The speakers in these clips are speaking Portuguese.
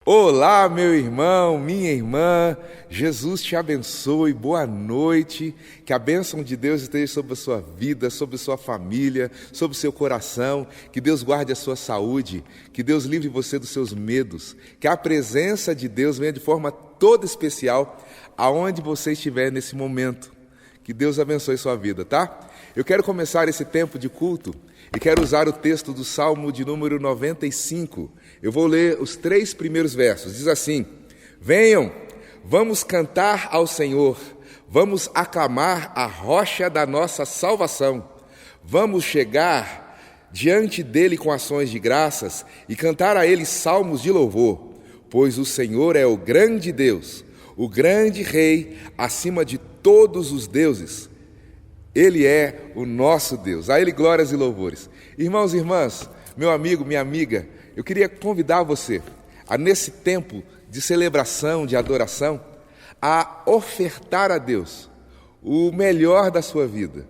Olá, meu irmão, minha irmã, Jesus te abençoe, boa noite, que a bênção de Deus esteja sobre a sua vida, sobre a sua família, sobre o seu coração, que Deus guarde a sua saúde, que Deus livre você dos seus medos, que a presença de Deus venha de forma toda especial aonde você estiver nesse momento, que Deus abençoe sua vida, tá? Eu quero começar esse tempo de culto e quero usar o texto do Salmo de número 95. Eu vou ler os 3 primeiros versos. Diz assim: venham, vamos cantar ao Senhor, vamos aclamar a rocha da nossa salvação. Vamos chegar diante dele com ações de graças e cantar a ele salmos de louvor, pois o Senhor é o grande Deus, o grande Rei acima de todos os deuses. Ele é o nosso Deus. A Ele glórias e louvores. Irmãos e irmãs, meu amigo, minha amiga, eu queria convidar você a, nesse tempo de celebração, de adoração, a ofertar a Deus o melhor da sua vida.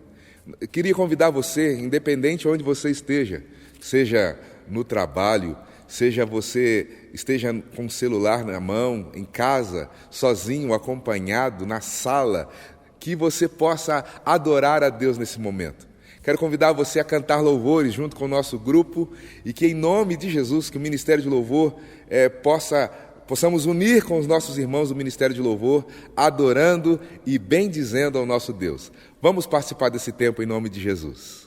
Eu queria convidar você, independente onde você esteja, seja no trabalho, seja você esteja com o celular na mão, em casa, sozinho, acompanhado, na sala, que você possa adorar a Deus nesse momento. Quero convidar você a cantar louvores junto com o nosso grupo e que, em nome de Jesus, que o Ministério de Louvor possamos unir com os nossos irmãos do Ministério de Louvor, adorando e bendizendo ao nosso Deus. Vamos participar desse tempo em nome de Jesus.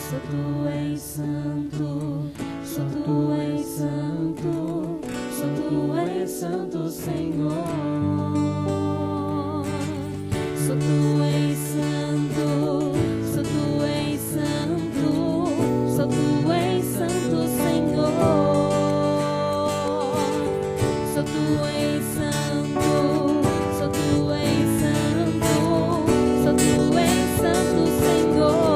Só tu és santo, só tu és santo, só tu és santo, Senhor. Só tu és santo, só tu és santo, só tu és santo, Senhor. Só tu és santo, só tu és santo, só tu és santo, Senhor.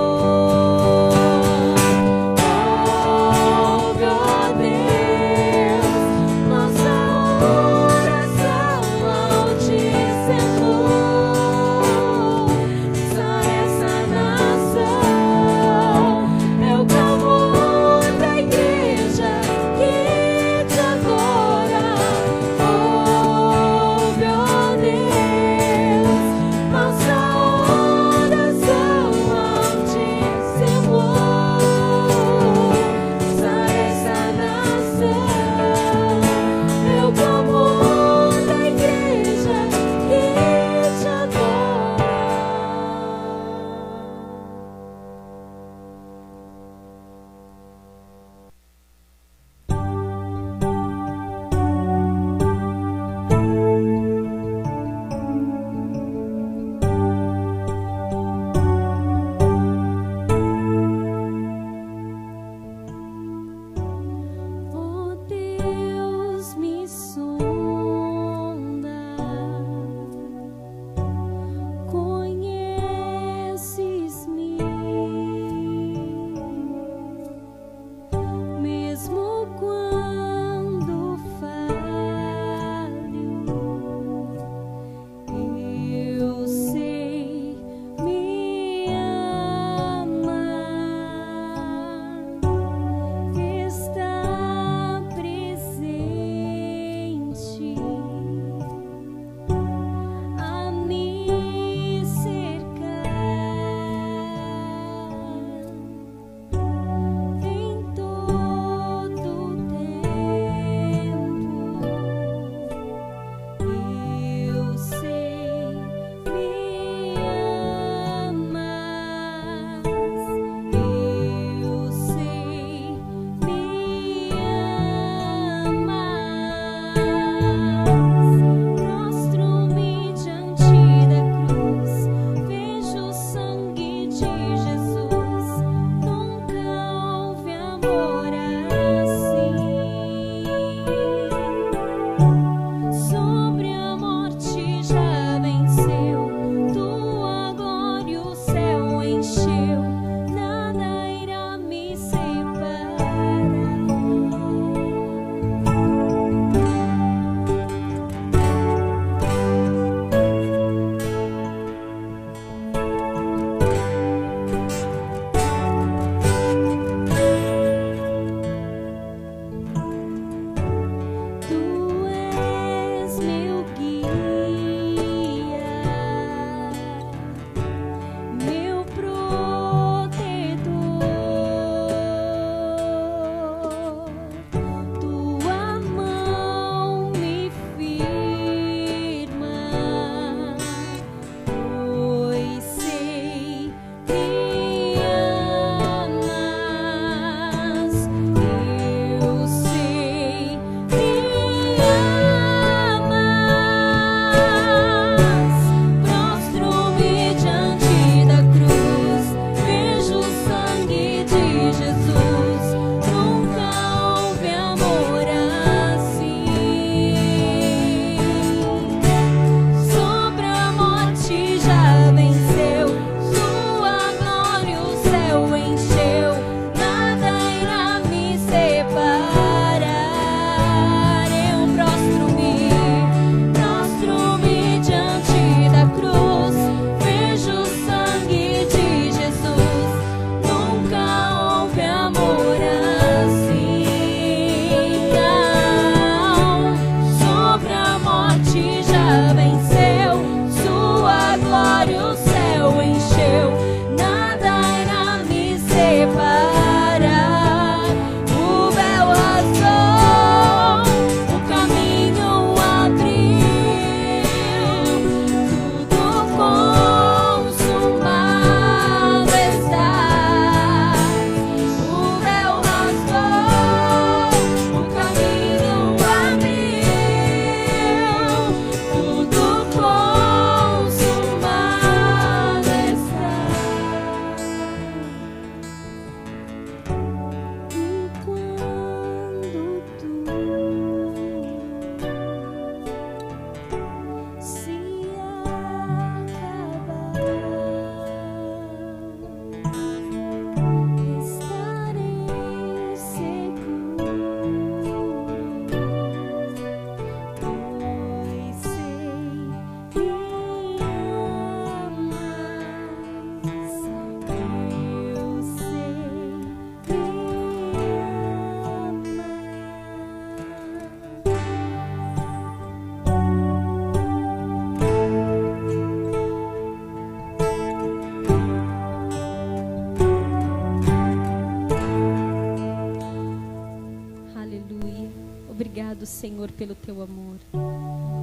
Senhor, pelo teu amor.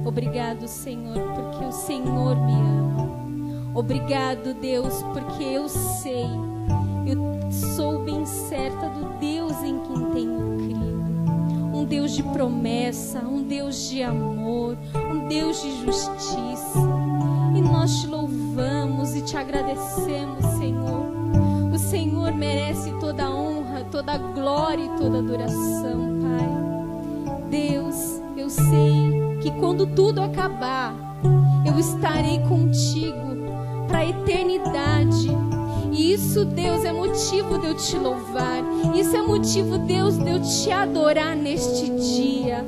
Obrigado, Senhor, porque o Senhor me ama. Obrigado, Deus, porque eu sei, eu sou bem certa do Deus em quem tenho crido. Um Deus de promessa, um Deus de amor, um Deus de justiça. E nós te louvamos e te agradecemos, Senhor. O Senhor merece toda a honra, toda a glória e toda a adoração, Pai. Deus, eu sei que quando tudo acabar, eu estarei contigo para a eternidade. E isso, Deus, é motivo de eu te louvar. Isso é motivo, Deus, de eu te adorar neste dia.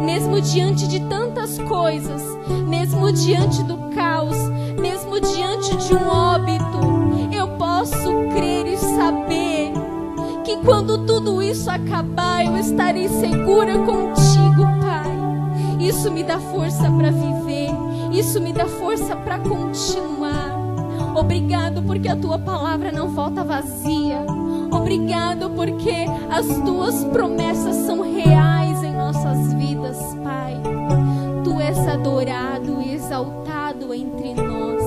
Mesmo diante de tantas coisas, mesmo diante do caos, mesmo diante de um óbito, eu posso crer e saber que quando tudo isso acabar, eu estarei segura contigo, Pai. Isso me dá força para viver, isso me dá força para continuar. Obrigado porque a tua palavra não volta vazia. Obrigado porque as tuas promessas são reais em nossas vidas, Pai. Tu és adorado e exaltado entre nós.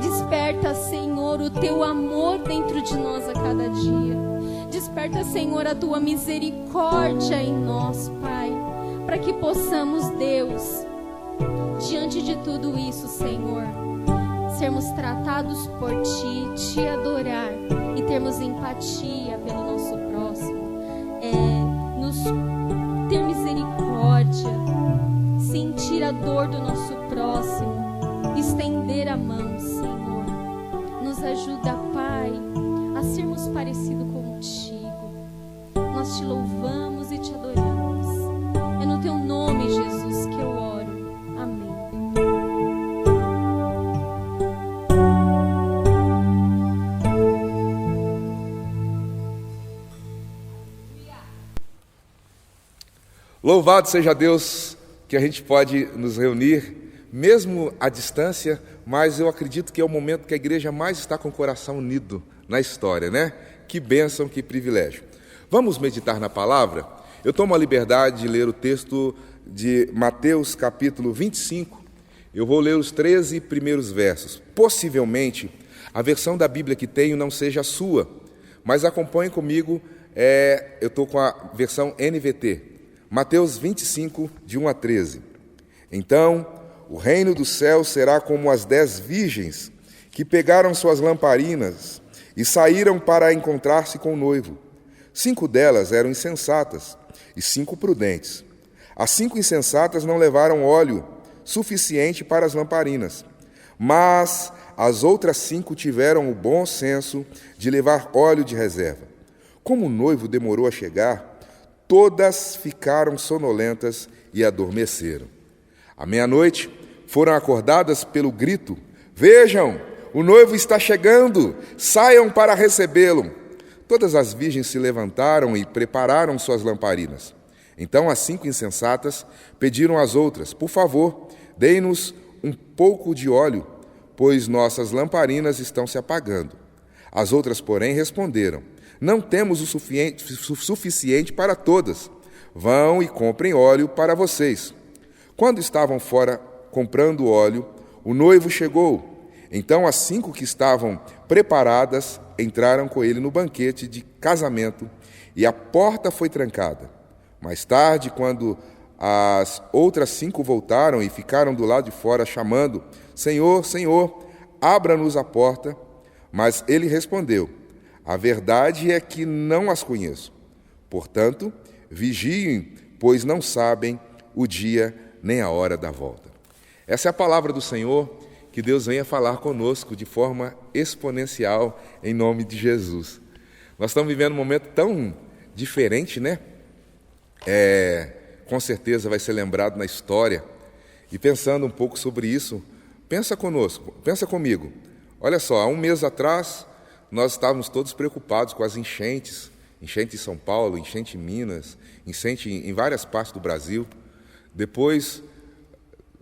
Desperta, Senhor, o teu amor dentro de nós a cada dia. Desperta, Senhor, a tua misericórdia em nós, Pai, para que possamos, Deus, diante de tudo isso, Senhor, sermos tratados por Ti, Te adorar e termos empatia pelo nosso próximo, nos ter misericórdia, sentir a dor do nosso próximo, estender a mão, Senhor. Nos ajuda, Pai, a sermos parecidos contigo. Nós Te louvamos e Te adoramos. É no Teu nome, Jesus, que eu oro. Amém. Louvado seja Deus que a gente pode nos reunir, mesmo à distância, mas eu acredito que é o momento que a igreja mais está com o coração unido na história, né? Que bênção, que privilégio. Vamos meditar na palavra? Eu tomo a liberdade de ler o texto de Mateus capítulo 25. Eu vou ler os 13 primeiros versos. Possivelmente, a versão da Bíblia que tenho não seja a sua, mas acompanhe comigo, eu estou com a versão NVT. Mateus 25, de 1 a 13. Então, o reino do céu será como as 10 virgens que pegaram suas lamparinas e saíram para encontrar-se com o noivo. 5 delas eram insensatas e 5 prudentes. As 5 insensatas não levaram óleo suficiente para as lamparinas, mas as outras 5 tiveram o bom senso de levar óleo de reserva. Como o noivo demorou a chegar, todas ficaram sonolentas e adormeceram. À meia-noite, foram acordadas pelo grito: "Vejam, o noivo está chegando, saiam para recebê-lo." Todas as virgens se levantaram e prepararam suas lamparinas. Então as 5 insensatas pediram às outras: "Por favor, deem-nos um pouco de óleo, pois nossas lamparinas estão se apagando." As outras, porém, responderam: "Não temos o suficiente para todas. Vão e comprem óleo para vocês." Quando estavam fora comprando óleo, o noivo chegou. Então as 5 que estavam preparadas entraram com ele no banquete de casamento e a porta foi trancada. Mais tarde, quando as outras 5 voltaram e ficaram do lado de fora chamando: "Senhor, Senhor, abra-nos a porta." Mas ele respondeu: "A verdade é que não as conheço. Portanto, vigiem, pois não sabem o dia nem a hora da volta." Essa é a palavra do Senhor, que Deus venha falar conosco de forma exponencial, em nome de Jesus. Nós estamos vivendo um momento tão diferente, né? Com certeza vai ser lembrado na história. E pensando um pouco sobre isso, pensa conosco, pensa comigo. Olha só, há um mês atrás, nós estávamos todos preocupados com as enchentes. Enchente em São Paulo, enchente em Minas, enchente em várias partes do Brasil. Depois,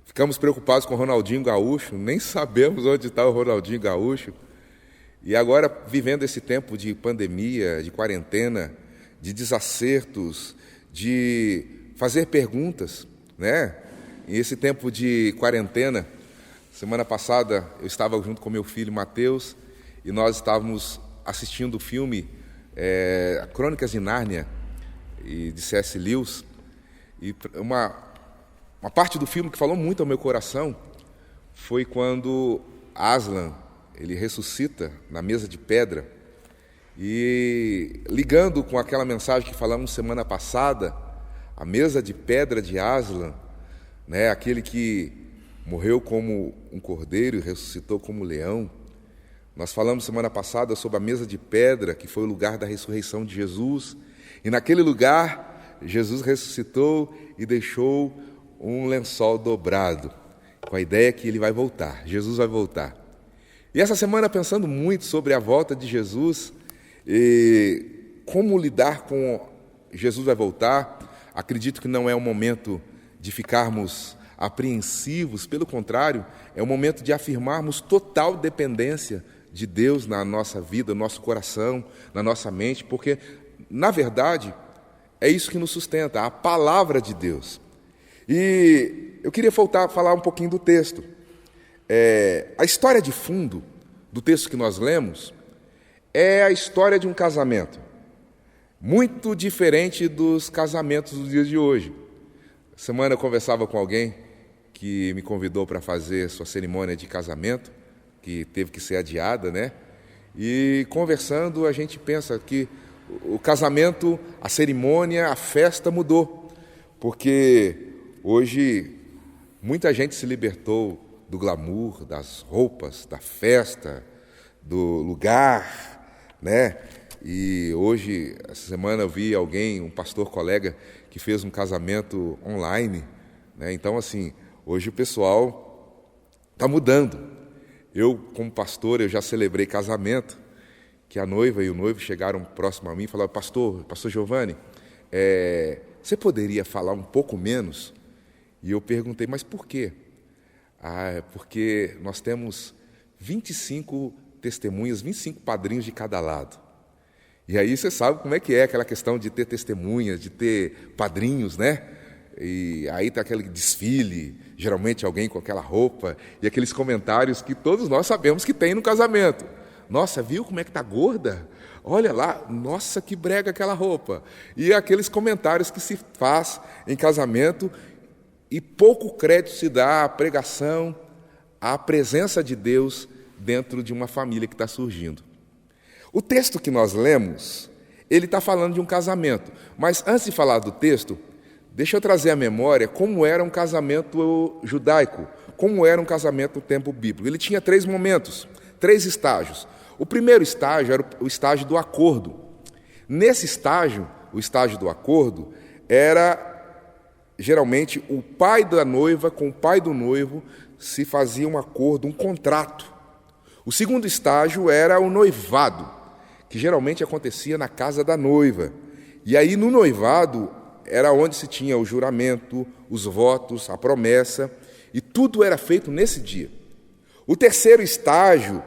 ficamos preocupados com o Ronaldinho Gaúcho, nem sabemos onde está o Ronaldinho Gaúcho. E agora, vivendo esse tempo de pandemia, de quarentena, de desacertos, de fazer perguntas, né? Em esse tempo de quarentena, semana passada eu estava junto com meu filho Mateus e nós estávamos assistindo o filme Crônicas de Nárnia de C.S. Lewis, e uma parte do filme que falou muito ao meu coração foi quando Aslan, ele ressuscita na mesa de pedra, e ligando com aquela mensagem que falamos semana passada, a mesa de pedra de Aslan, né, aquele que morreu como um cordeiro e ressuscitou como leão. Nós falamos semana passada sobre a mesa de pedra, que foi o lugar da ressurreição de Jesus, e naquele lugar Jesus ressuscitou e deixou um lençol dobrado, com a ideia que ele vai voltar, Jesus vai voltar. E essa semana, pensando muito sobre a volta de Jesus e como lidar com Jesus vai voltar, acredito que não é um momento de ficarmos apreensivos, pelo contrário, é um momento de afirmarmos total dependência de Deus na nossa vida, no nosso coração, na nossa mente, porque, na verdade, é isso que nos sustenta, a palavra de Deus. E eu queria voltar a falar um pouquinho do texto. A história de fundo do texto que nós lemos é a história de um casamento, muito diferente dos casamentos dos dias de hoje. Semana eu conversava com alguém que me convidou para fazer sua cerimônia de casamento, que teve que ser adiada, né? E conversando, a gente pensa que o casamento, a cerimônia, a festa mudou, porque hoje muita gente se libertou do glamour, das roupas, da festa, do lugar, né? E hoje, essa semana eu vi alguém, um pastor colega, que fez um casamento online, né? Então, assim, hoje o pessoal está mudando. Eu, como pastor, eu já celebrei casamento, que a noiva e o noivo chegaram próximo a mim e falaram: pastor Giovanni, você poderia falar um pouco menos? E eu perguntei: mas por quê? É porque nós temos 25 testemunhas, 25 padrinhos de cada lado. E aí você sabe como é que é aquela questão de ter testemunhas, de ter padrinhos, né? E aí está aquele desfile, geralmente alguém com aquela roupa, e aqueles comentários que todos nós sabemos que tem no casamento. Nossa, viu como é que está gorda? Olha lá, nossa, que brega aquela roupa. E aqueles comentários que se faz em casamento, e pouco crédito se dá à pregação, à presença de Deus dentro de uma família que está surgindo. O texto que nós lemos, ele está falando de um casamento. Mas antes de falar do texto, deixa eu trazer à memória como era um casamento judaico, como era um casamento no tempo bíblico. Ele tinha 3 momentos, 3 estágios. O primeiro estágio era o estágio do acordo. Nesse estágio, o estágio do acordo, era geralmente o pai da noiva com o pai do noivo se fazia um acordo, um contrato. O segundo estágio era o noivado, que geralmente acontecia na casa da noiva. E aí no noivado era onde se tinha o juramento, os votos, a promessa, e tudo era feito nesse dia. O terceiro estágio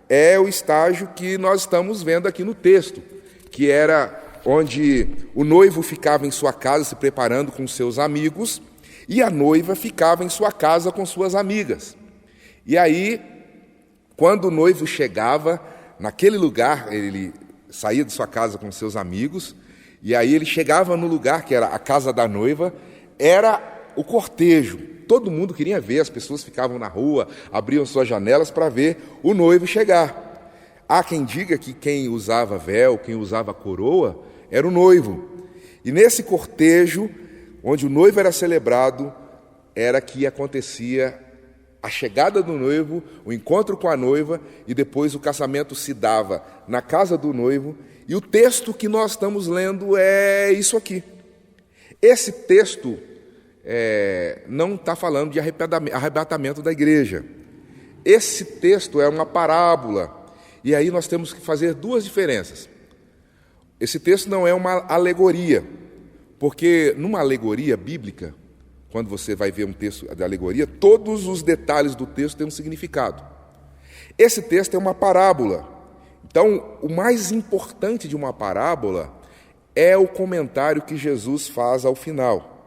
é o estágio que nós estamos vendo aqui no texto, que era onde o noivo ficava em sua casa se preparando com seus amigos e a noiva ficava em sua casa com suas amigas. E aí, quando o noivo chegava naquele lugar, ele saía de sua casa com seus amigos, e aí ele chegava no lugar que era a casa da noiva, era o cortejo. Todo mundo queria ver, as pessoas ficavam na rua, abriam suas janelas para ver o noivo chegar. Há quem diga que quem usava véu, quem usava coroa, era o noivo. E nesse cortejo, onde o noivo era celebrado, era que acontecia a chegada do noivo, o encontro com a noiva, e depois o casamento se dava na casa do noivo. E o texto que nós estamos lendo é isso aqui. Esse texto não está falando de arrebatamento da igreja. Esse texto é uma parábola. E aí nós temos que fazer 2 diferenças. Esse texto não é uma alegoria, porque numa alegoria bíblica, quando você vai ver um texto de alegoria, todos os detalhes do texto têm um significado. Esse texto é uma parábola. Então, o mais importante de uma parábola é o comentário que Jesus faz ao final.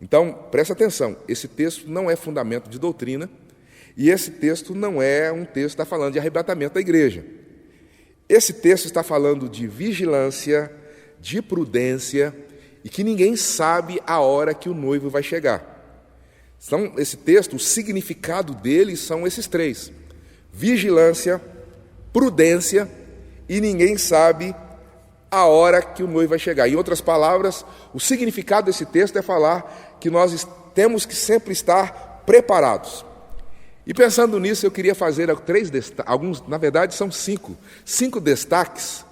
Então, presta atenção, esse texto não é fundamento de doutrina e esse texto não é um texto que está falando de arrebatamento da igreja. Esse texto está falando de vigilância, de prudência e que ninguém sabe a hora que o noivo vai chegar. Então, esse texto, o significado dele são esses três: vigilância, prudência e ninguém sabe a hora que o noivo vai chegar. Em outras palavras, o significado desse texto é falar que nós temos que sempre estar preparados. E pensando nisso, eu queria fazer alguns, na verdade são cinco destaques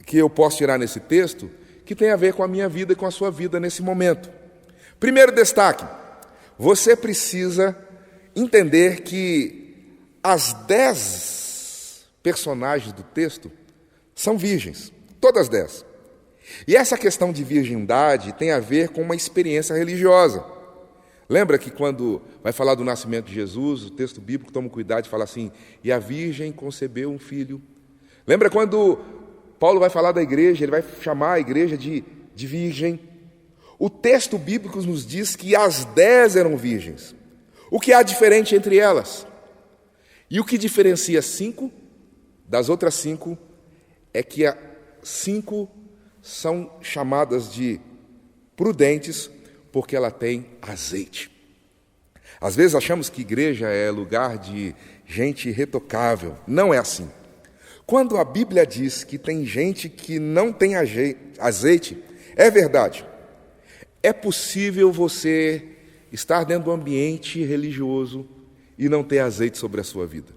que eu posso tirar nesse texto, que tem a ver com a minha vida e com a sua vida nesse momento. Primeiro destaque: você precisa entender que as 10 personagens do texto são virgens, todas 10. E essa questão de virgindade tem a ver com uma experiência religiosa. Lembra que quando vai falar do nascimento de Jesus, o texto bíblico toma cuidado de falar assim: e a virgem concebeu um filho. Lembra quando Paulo vai falar da igreja, ele vai chamar a igreja de virgem. O texto bíblico nos diz que as 10 eram virgens. O que há diferente entre elas? E o que diferencia 5 das outras 5 é que 5 são chamadas de prudentes porque ela tem azeite. Às vezes achamos que igreja é lugar de gente irretocável. Não é assim. Quando a Bíblia diz que tem gente que não tem azeite, é verdade. É possível você estar dentro do ambiente religioso e não ter azeite sobre a sua vida.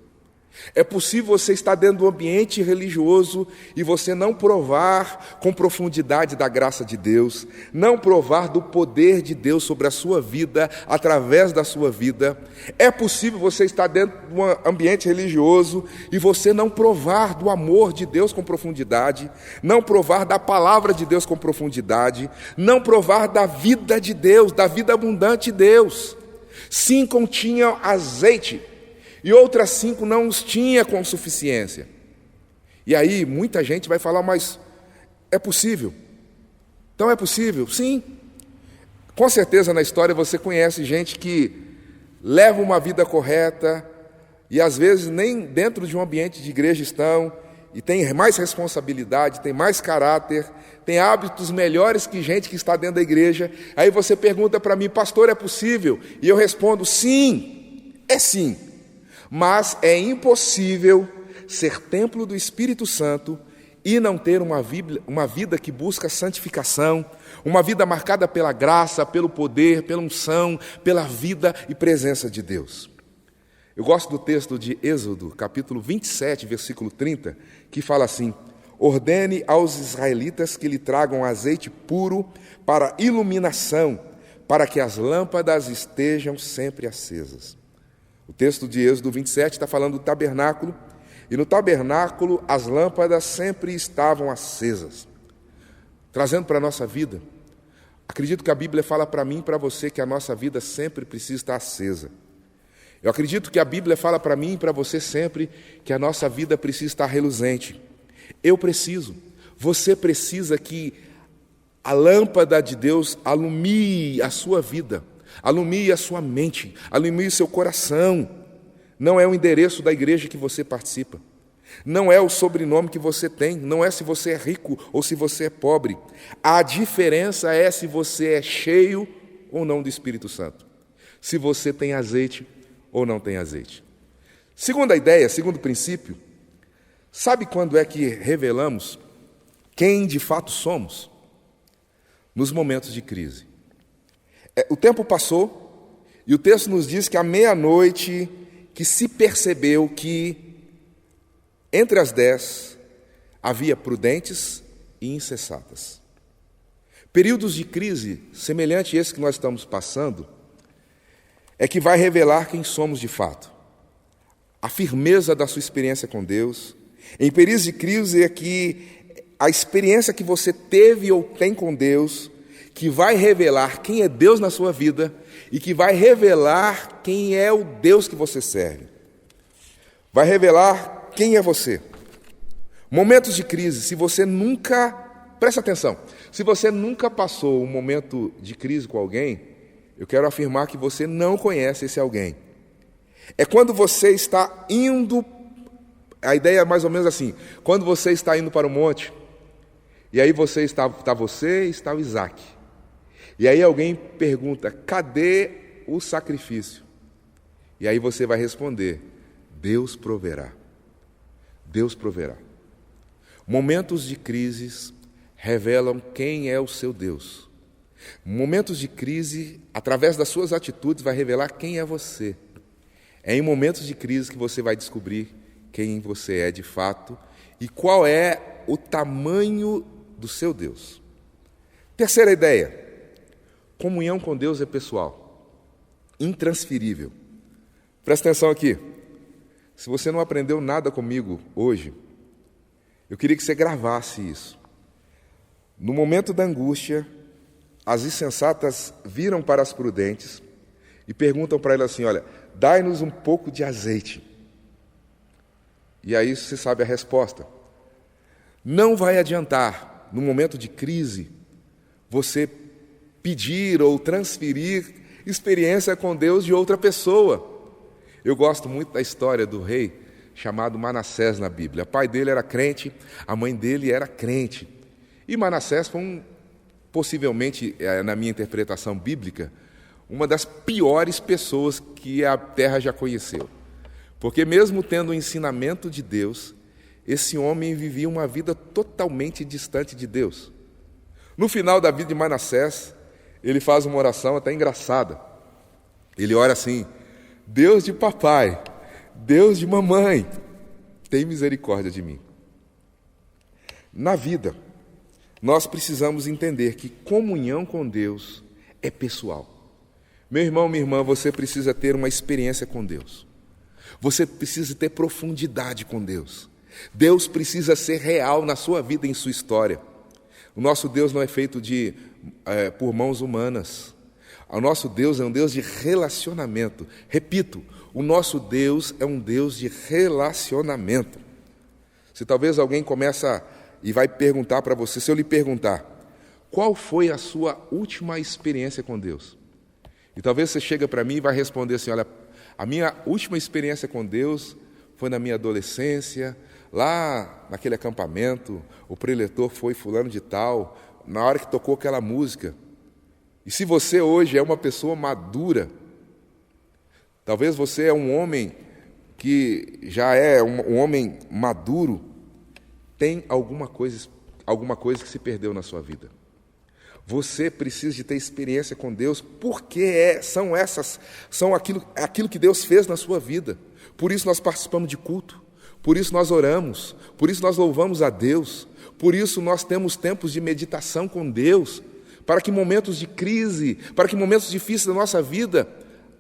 É possível você estar dentro do ambiente religioso e você não provar com profundidade da graça de Deus, não provar do poder de Deus sobre a sua vida, através da sua vida. É possível você estar dentro de um ambiente religioso e você não provar do amor de Deus com profundidade, não provar da palavra de Deus com profundidade, não provar da vida de Deus, da vida abundante de Deus. 5 tinham azeite e outras 5 não os tinha com suficiência. E aí muita gente vai falar: mas é possível? Então é possível? Sim. Com certeza na história você conhece gente que leva uma vida correta e às vezes nem dentro de um ambiente de igreja estão, e tem mais responsabilidade, tem mais caráter, tem hábitos melhores que gente que está dentro da igreja. Aí você pergunta para mim: pastor, é possível? E eu respondo: sim, é sim. Mas é impossível ser templo do Espírito Santo e não ter uma vida que busca santificação, uma vida marcada pela graça, pelo poder, pela unção, pela vida e presença de Deus. Eu gosto do texto de Êxodo, capítulo 27, versículo 30, que fala assim: ordene aos israelitas que lhe tragam azeite puro para iluminação, para que as lâmpadas estejam sempre acesas. O texto de Êxodo 27 está falando do tabernáculo, e no tabernáculo as lâmpadas sempre estavam acesas. Trazendo para a nossa vida, acredito que a Bíblia fala para mim e para você que a nossa vida sempre precisa estar acesa. Eu acredito que a Bíblia fala para mim e para você sempre que a nossa vida precisa estar reluzente. Eu preciso, você precisa que a lâmpada de Deus alumie a sua vida, alumie a sua mente, alumie o seu coração. Não é o endereço da igreja que você participa, não é o sobrenome que você tem, não é se você é rico ou se você é pobre. A diferença é se você é cheio ou não do Espírito Santo, se você tem azeite ou não tem azeite. Segunda ideia, segundo princípio, sabe quando é que revelamos quem de fato somos? Nos momentos de crise. O tempo passou e o texto nos diz que à meia-noite que se percebeu que entre as 10 havia prudentes e insensatas. Períodos de crise semelhante a esse que nós estamos passando é que vai revelar quem somos de fato. A firmeza da sua experiência com Deus. Em períodos de crise é que a experiência que você teve ou tem com Deus que vai revelar quem é Deus na sua vida e que vai revelar quem é o Deus que você serve. Vai revelar quem é você. Momentos de crise, se você nunca, presta atenção, se você nunca passou um momento de crise com alguém, eu quero afirmar que você não conhece esse alguém. É quando você está indo, a ideia é mais ou menos assim, quando você está indo para o monte, e aí está você e está o Isaac. E aí alguém pergunta, cadê o sacrifício? E aí você vai responder, Deus proverá. Deus proverá. Momentos de crises revelam quem é o seu Deus. Momentos de crise, através das suas atitudes, vai revelar quem é você. É em momentos de crise que você vai descobrir quem você é de fato e qual é o tamanho do seu Deus. Terceira ideia, comunhão com Deus é pessoal, intransferível. Presta atenção aqui. Se você não aprendeu nada comigo hoje, eu queria que você gravasse isso. No momento da angústia, as insensatas viram para as prudentes e perguntam para elas assim, olha, dai-nos um pouco de azeite. E aí você sabe a resposta. Não vai adiantar, no momento de crise, você pedir ou transferir experiência com Deus de outra pessoa. Eu gosto muito da história do rei chamado Manassés na Bíblia. O pai dele era crente, a mãe dele era crente. E Manassés foi possivelmente, na minha interpretação bíblica, uma das piores pessoas que a terra já conheceu. Porque mesmo tendo o ensinamento de Deus, esse homem vivia uma vida totalmente distante de Deus. No final da vida de Manassés, ele faz uma oração até engraçada. Ele ora assim, Deus de papai, Deus de mamãe, tem misericórdia de mim. Na vida, nós precisamos entender que comunhão com Deus é pessoal. Meu irmão, minha irmã, você precisa ter uma experiência com Deus. Você precisa ter profundidade com Deus. Deus precisa ser real na sua vida e em sua história. O nosso Deus não é feito por mãos humanas. O nosso Deus é um Deus de relacionamento. Repito, o nosso Deus é um Deus de relacionamento. Se talvez alguém começa e vai perguntar para você, se eu lhe perguntar, qual foi a sua última experiência com Deus? E talvez você chega para mim e vai responder assim, olha, a minha última experiência com Deus foi na minha adolescência, lá naquele acampamento, o preletor foi fulano de tal, na hora que tocou aquela música. E se você hoje é uma pessoa madura, talvez você é um homem que já é um homem maduro, tem alguma coisa que se perdeu na sua vida. Você precisa de ter experiência com Deus, porque são aquilo que Deus fez na sua vida. Por isso nós participamos de culto, por isso nós oramos, por isso nós louvamos a Deus, por isso nós temos tempos de meditação com Deus, para que momentos de crise, para que momentos difíceis da nossa vida,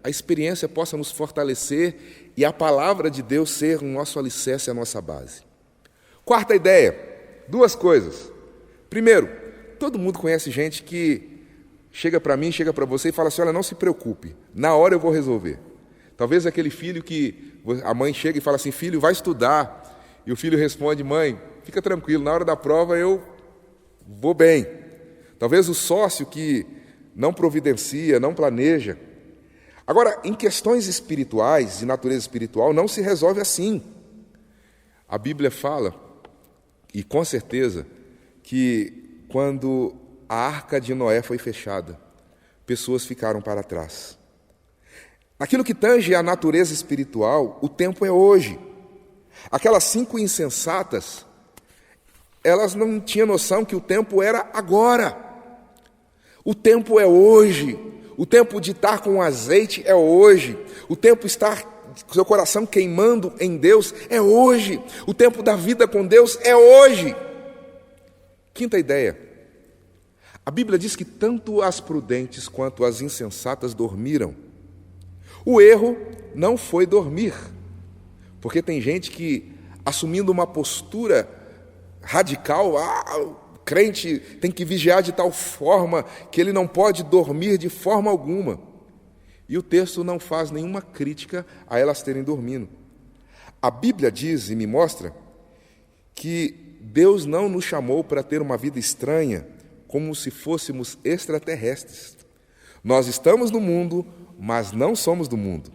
a experiência possa nos fortalecer e a palavra de Deus ser o nosso alicerce, a nossa base. Quarta ideia, duas coisas. Primeiro, todo mundo conhece gente que chega para mim, chega para você e fala assim, olha, não se preocupe, na hora eu vou resolver. Talvez aquele filho que a mãe chega e fala assim, filho, vai estudar. E o filho responde, mãe, fica tranquilo, na hora da prova eu vou bem. Talvez o sócio que não providencia, não planeja. Agora, em questões espirituais, de natureza espiritual, não se resolve assim. A Bíblia fala, e com certeza, que quando a arca de Noé foi fechada, pessoas ficaram para trás. Naquilo que tange a natureza espiritual, o tempo é hoje. Aquelas 5 insensatas, elas não tinham noção que o tempo era agora. O tempo é hoje. O tempo de estar com azeite é hoje. O tempo de estar com seu coração queimando em Deus é hoje. O tempo da vida com Deus é hoje. Quinta ideia. A Bíblia diz que tanto as prudentes quanto as insensatas dormiram. O erro não foi dormir, porque tem gente que, assumindo uma postura radical, o crente tem que vigiar de tal forma que ele não pode dormir de forma alguma. E o texto não faz nenhuma crítica a elas terem dormido. A Bíblia diz e me mostra que Deus não nos chamou para ter uma vida estranha, como se fôssemos extraterrestres. Nós estamos no mundo, mas não somos do mundo.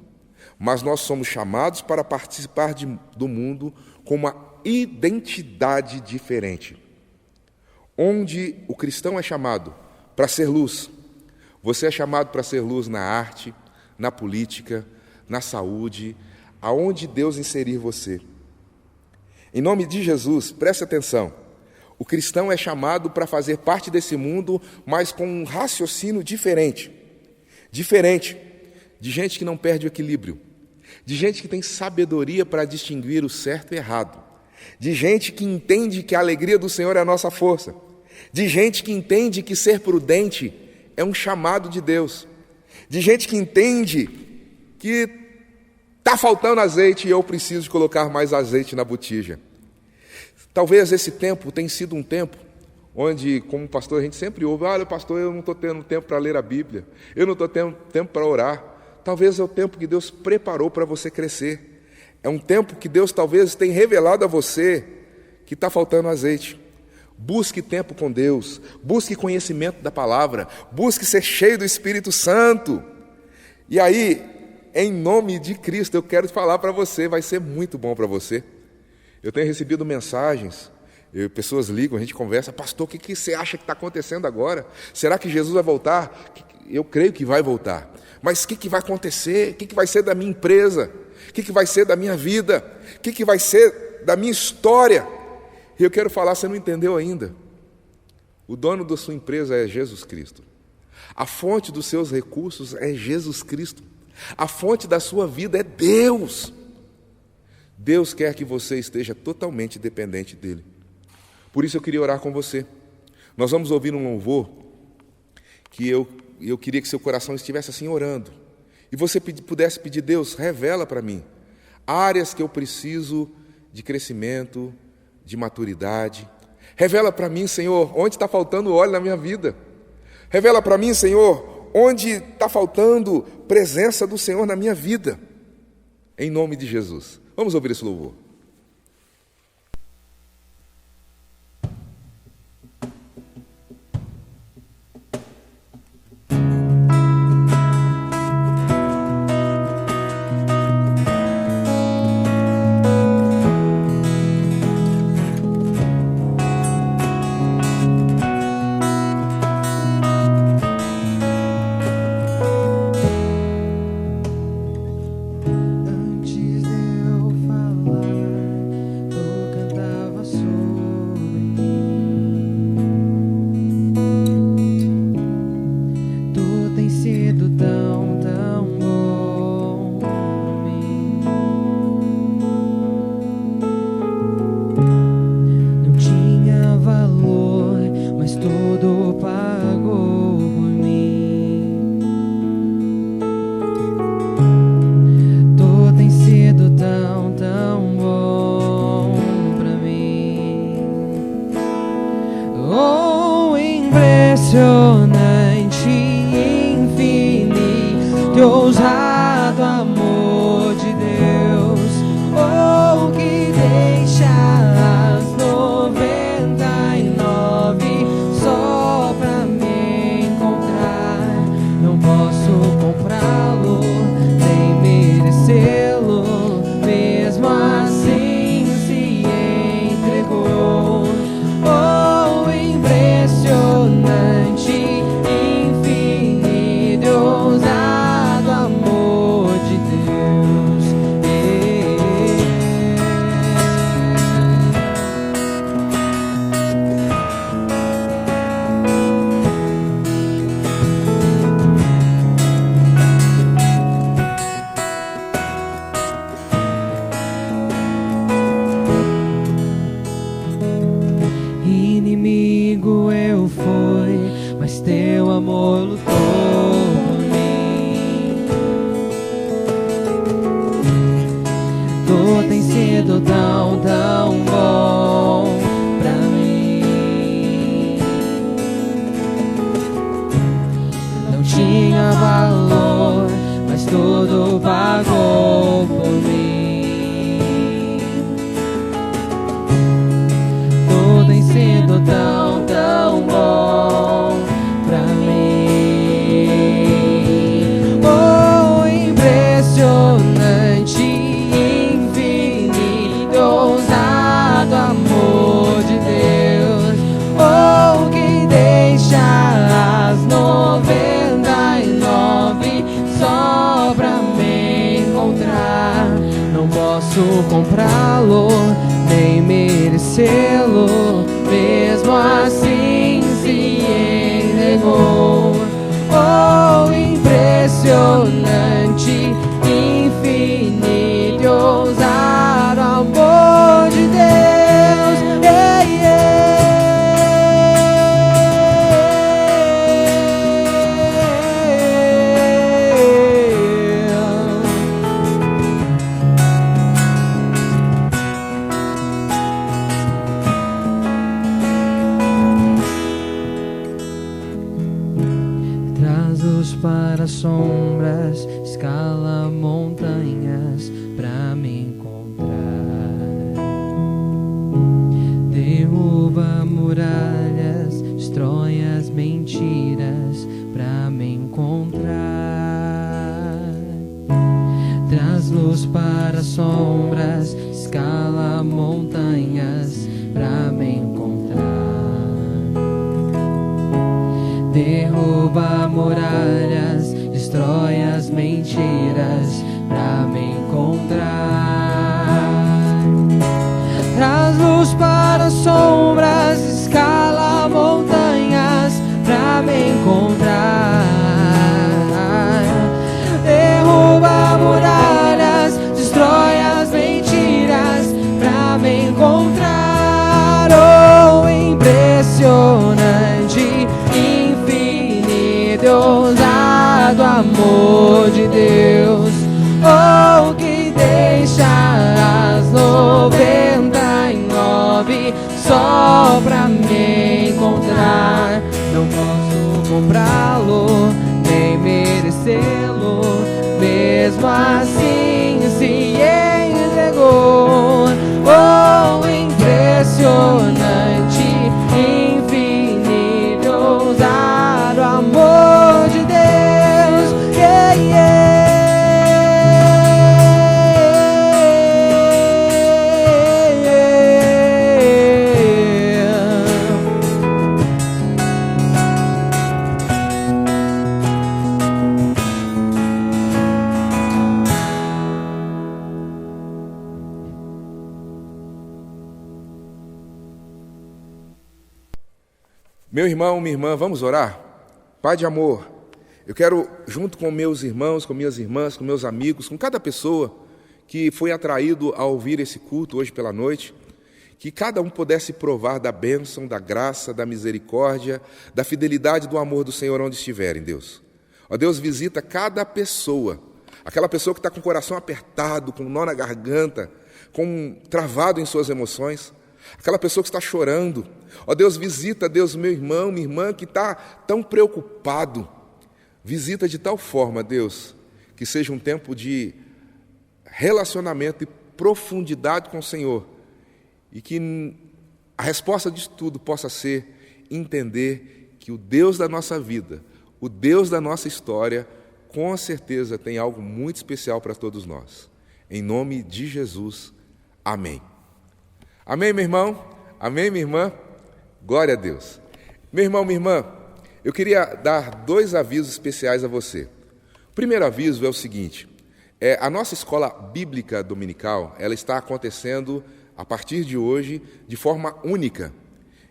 Mas nós somos chamados para participar do mundo com uma identidade diferente. Onde o cristão é chamado para ser luz, você é chamado para ser luz na arte, na política, na saúde, aonde Deus inserir você. Em nome de Jesus, preste atenção. O cristão é chamado para fazer parte desse mundo, mas com um raciocínio diferente. Diferente de gente que não perde o equilíbrio, de gente que tem sabedoria para distinguir o certo e errado, de gente que entende que a alegria do Senhor é a nossa força, de gente que entende que ser prudente é um chamado de Deus, de gente que entende que está faltando azeite e eu preciso de colocar mais azeite na botija. Talvez esse tempo tenha sido um tempo onde, como pastor, a gente sempre ouve: olha, pastor, eu não estou tendo tempo para ler a Bíblia, eu não estou tendo tempo para orar. Talvez é o tempo que Deus preparou para você crescer. É um tempo que Deus talvez tenha revelado a você que está faltando azeite. Busque tempo com Deus, busque conhecimento da palavra, busque ser cheio do Espírito Santo. E aí, em nome de Cristo, eu quero falar para você, vai ser muito bom para você. Eu tenho recebido mensagens, pessoas ligam, a gente conversa: pastor, o que você acha que está acontecendo agora? Será que Jesus vai voltar? Eu creio que vai voltar. Mas o que vai acontecer? O que vai ser da minha empresa? O que vai ser da minha vida? O que vai ser da minha história? E eu quero falar, você não entendeu ainda. O dono da sua empresa é Jesus Cristo. A fonte dos seus recursos é Jesus Cristo. A fonte da sua vida é Deus. Deus quer que você esteja totalmente dependente dEle. Por isso eu queria orar com você. Nós vamos ouvir um louvor que eu queria que seu coração estivesse assim orando. E você pudesse pedir: Deus, revela para mim áreas que eu preciso de crescimento, de maturidade. Revela para mim, Senhor, onde está faltando óleo na minha vida. Revela para mim, Senhor, onde está faltando presença do Senhor na minha vida. Em nome de Jesus. Vamos ouvir esse louvor. Tão bom pra mim. para as sombras, escala montanhas pra me encontrar. Derruba muralhas, destrói as mentiras pra me encontrar. Traz luz para as sombras, escala montanhas pra me encontrar. Derruba muralhas, destrói as mentiras pra me encontrar. Traz luz para as sombras, escala montanhas pra me encontrar. Derruba muralhas, destrói as mentiras pra me encontrar. Oh, impressionante, infinito, ousado amor de Deus. Oh, que deixa as 99 só pra me encontrar. Não posso comprá-lo, nem merecê-lo, mesmo assim se entregou. Oh, impressionante, infinito, ousado amor de Deus. Yeah, yeah. Meu irmão, minha irmã, vamos orar? Pai de amor, eu quero, junto com meus irmãos, com minhas irmãs, com meus amigos, com cada pessoa que foi atraído a ouvir esse culto hoje pela noite, que cada um pudesse provar da bênção, da graça, da misericórdia, da fidelidade, do amor do Senhor onde estiverem, Deus. Ó Deus, visita cada pessoa, aquela pessoa que está com o coração apertado, com um nó na garganta, travado em suas emoções, aquela pessoa que está chorando. Ó Deus, visita, Deus, meu irmão, minha irmã, que está tão preocupado. Visita de tal forma, Deus, que seja um tempo de relacionamento e profundidade com o Senhor, e que a resposta disso tudo possa ser entender que o Deus da nossa vida, o Deus da nossa história, com certeza tem algo muito especial para todos nós. Em nome de Jesus, amém. Amém, meu irmão? Amém, minha irmã? Glória a Deus. Meu irmão, minha irmã, eu queria dar 2 avisos especiais a você. O primeiro aviso é o seguinte: a nossa escola bíblica dominical, ela está acontecendo a partir de hoje de forma única.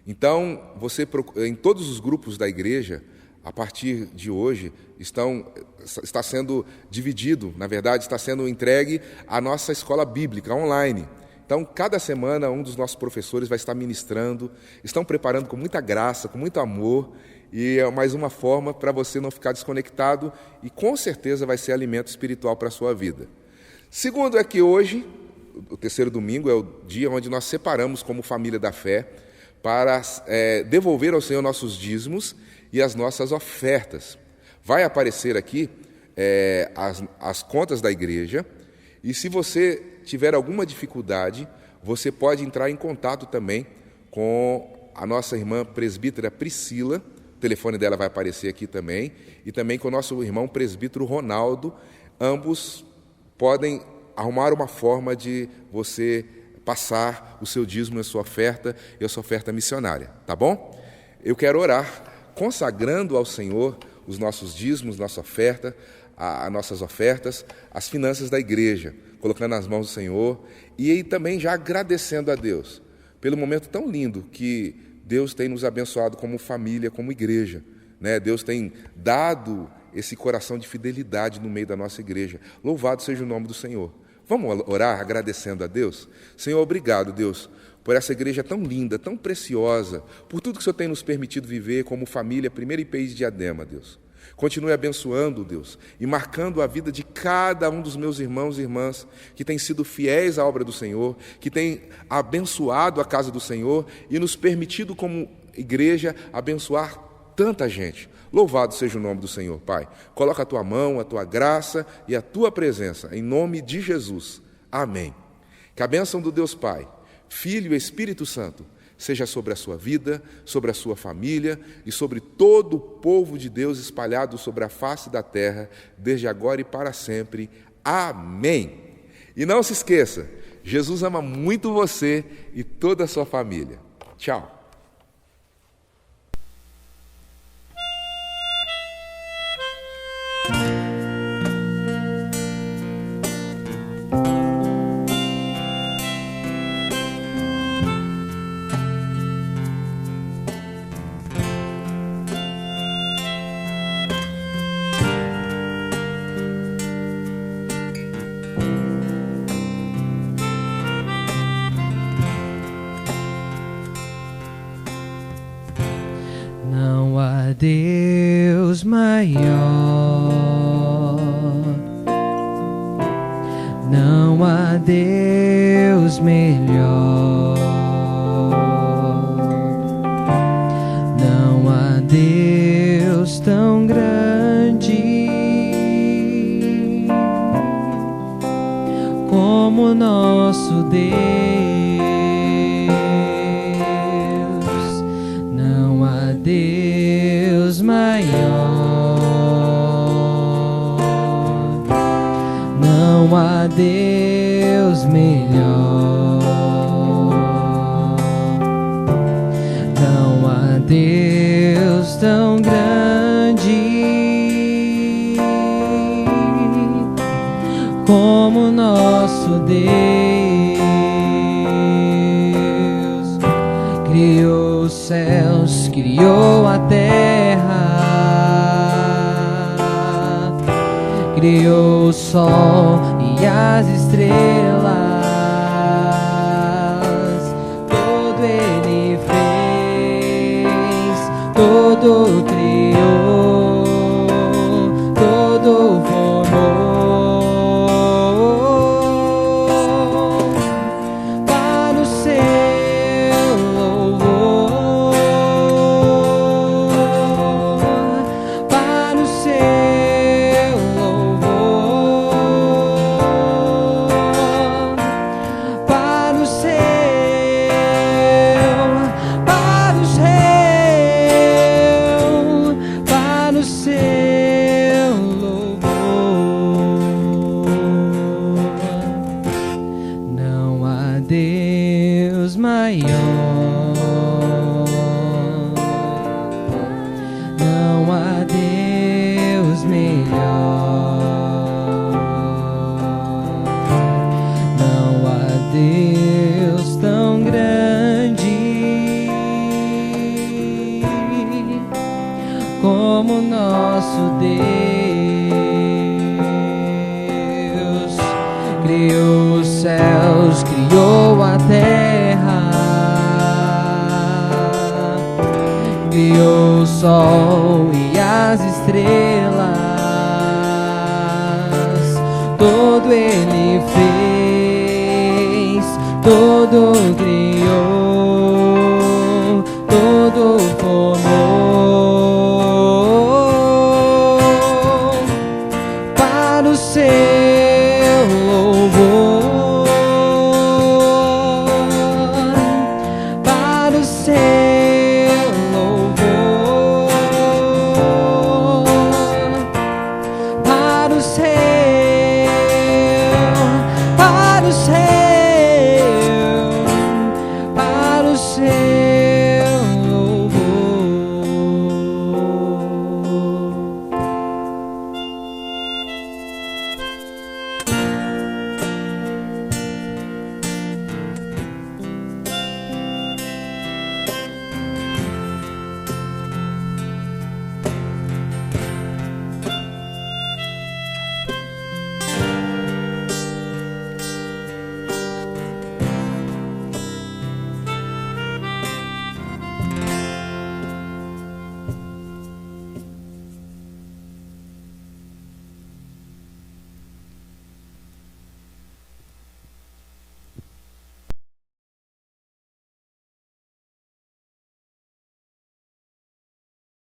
Então, você em todos os grupos da igreja, a partir de hoje, está sendo dividido, na verdade, está sendo entregue a nossa escola bíblica online. Então, cada semana, um dos nossos professores vai estar ministrando, estão preparando com muita graça, com muito amor, e é mais uma forma para você não ficar desconectado, e com certeza vai ser alimento espiritual para a sua vida. Segundo é que hoje, o terceiro domingo, é o dia onde nós separamos como família da fé para devolver ao Senhor nossos dízimos e as nossas ofertas. Vai aparecer aqui as contas da igreja, e se você tiver alguma dificuldade, você pode entrar em contato também com a nossa irmã presbítera Priscila, o telefone dela vai aparecer aqui também, e também com o nosso irmão presbítero Ronaldo. Ambos podem arrumar uma forma de você passar o seu dízimo, a sua oferta e a sua oferta missionária, tá bom? Eu quero orar consagrando ao Senhor os nossos dízimos, nossa oferta, as nossas ofertas, as finanças da igreja, colocando nas mãos do Senhor, e aí também já agradecendo a Deus pelo momento tão lindo que Deus tem nos abençoado como família, como igreja, né? Deus tem dado esse coração de fidelidade no meio da nossa igreja. Louvado seja o nome do Senhor. Vamos orar agradecendo a Deus? Senhor, obrigado, Deus, por essa igreja tão linda, tão preciosa, por tudo que o Senhor tem nos permitido viver como família Primeira IPI de Diadema, Deus. Continue abençoando, Deus, e marcando a vida de cada um dos meus irmãos e irmãs que têm sido fiéis à obra do Senhor, que têm abençoado a casa do Senhor e nos permitido, como igreja, abençoar tanta gente. Louvado seja o nome do Senhor, Pai. Coloca a tua mão, a tua graça e a tua presença, em nome de Jesus. Amém. Que a bênção do Deus Pai, Filho e Espírito Santo seja sobre a sua vida, sobre a sua família e sobre todo o povo de Deus espalhado sobre a face da terra, desde agora e para sempre. Amém. E não se esqueça, Jesus ama muito você e toda a sua família. Tchau. Não há Deus maior, não há Deus melhor, não há Deus tão grande como nosso Deus. Não há Deus maior, não há Deus melhor, não há Deus tão grande como nosso Deus. Criou os céus, criou a terra, criou o sol e as estrelas, todo Ele fez, todo criou, todo formou. Para o seu louvor, para o seu louvor, para o seu, para o seu, para o seu louvor. Não há Deus maior, não há Deus melhor, não há Deus tão grande como nosso Deus. Criou os céus, criou a terra, criou o sol e as estrelas, todo Ele fez, todo criou, todo formou.